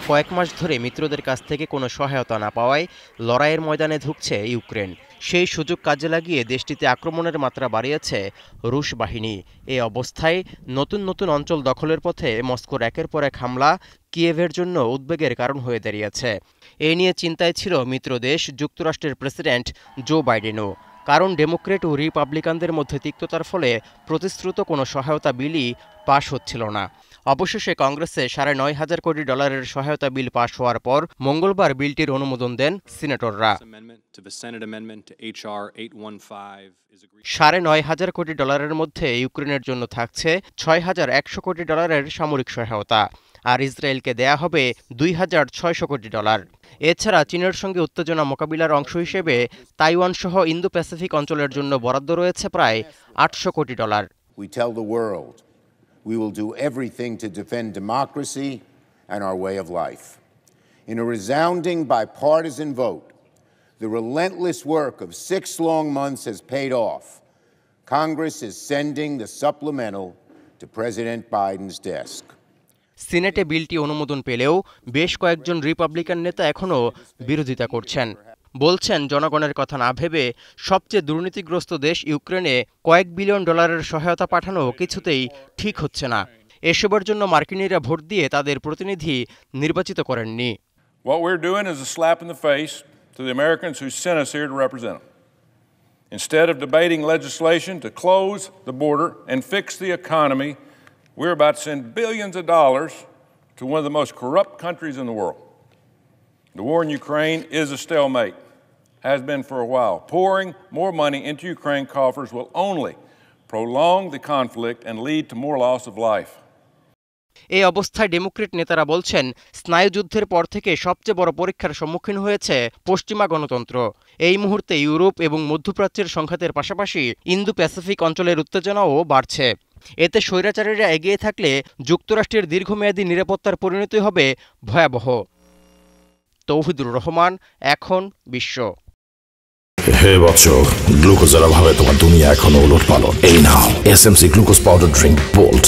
কয়েক মাস ধরে মিত্রদের কাছ থেকে কোনো সহায়তা না পাওয়ায় লড়াইয়ের ময়দানে ঢুকছে ইউক্রেন। সেই সুযোগ কাজে লাগিয়ে দেশটিতে আক্রমণের মাত্রা বাড়িয়েছে রুশ বাহিনী। এই অবস্থায় নতুন নতুন অঞ্চল দখলের পথে মস্কোর একের পর এক হামলা কিয়েভের জন্য উদ্বেগের কারণ হয়ে দাঁড়িয়েছে। এ নিয়ে চিন্তায় ছিল মিত্রদেশ যুক্তরাষ্ট্রের প্রেসিডেন্ট জো বাইডেনও। কারণ ডেমোক্রেট ও রিপাবলিকানদের মধ্যে তিক্ততার ফলে প্রতিশ্রুত কোনো সহায়তা বিলই পাশ হচ্ছিল না। অবশেষে কংগ্রেসে $9,500 কোটি সহায়তা বিল পাশ হওয়ার পর মঙ্গলবার বিলটির অনুমোদন দেন সিনেটররা। $9,500 কোটি মধ্যে ইউক্রেনের জন্য থাকছে $6,100 কোটি সামরিক সহায়তা, আর ইসরায়েলকে দেয়া হবে $2,600 কোটি। এছাড়া চীনের সঙ্গে উত্তেজনা মোকাবিলার অংশ হিসেবে তাইওয়ান সহ ইন্দো প্যাসিফিক অঞ্চলের জন্য বরাদ্দ রয়েছে প্রায় $800 কোটি। We tell the world we will do everything to defend democracy and our way of life. In a resounding bipartisan vote, the relentless work of 6 long months has paid off. Congress is sending the supplemental to President Biden's desk. সিনেটে বিলটি অনুমোদন পেলেও বেশ কয়েকজন Republican নেতা এখনও বিরোধিতা করছেন। বলছেন, জনগণের কথা না ভেবে সবচেয়ে দুর্নীতিগ্রস্ত দেশ ইউক্রেনে কয়েক বিলিয়ন ডলারের সহায়তা পাঠানো কিছুতেই ঠিক হচ্ছে না। এসবের জন্য মার্কিনিরা ভোট দিয়ে তাদের প্রতিনিধি নির্বাচিত করেননি। What we're doing is a slap in the face to the Americans who sent us here to represent them. Instead of debating legislation to close the border and fix the economy, we're about to send billions of dollars to one of the most corrupt countries in the world. The war in Ukraine is a stalemate, has been for a while. Pouring more money into Ukraine coffers will only prolong the conflict and lead to more loss of life. এই অবস্থায় Democrat নেতারা বলছেন, স্নায়ুযুদ্ধের পর থেকে সবচেয়ে বড় পরীক্ষার সম্মুখীন হয়েছে পশ্চিমা গণতন্ত্র। এই মুহূর্তে ইউরোপ এবং মধ্যপ্রাচ্যের সংঘাতের পাশাপাশি ইন্দো প্যাসিফিক অঞ্চলের উত্তেজনাও বাড়ছে। এতে স্বৈরাচারীরা এগিয়ে থাকলে যুক্তরাষ্ট্রের দীর্ঘমেয়াদী নিরাপত্তার পরিণতি হবে ভয়াবহ। তৌহিদুর রহমান, এখন বিশ্ব। হে বৎস, গ্লুকোজের অভাবে তোমার দুনিয়া এখনো ওলটপালট। এই নাও SMC glucose powder drink bolt.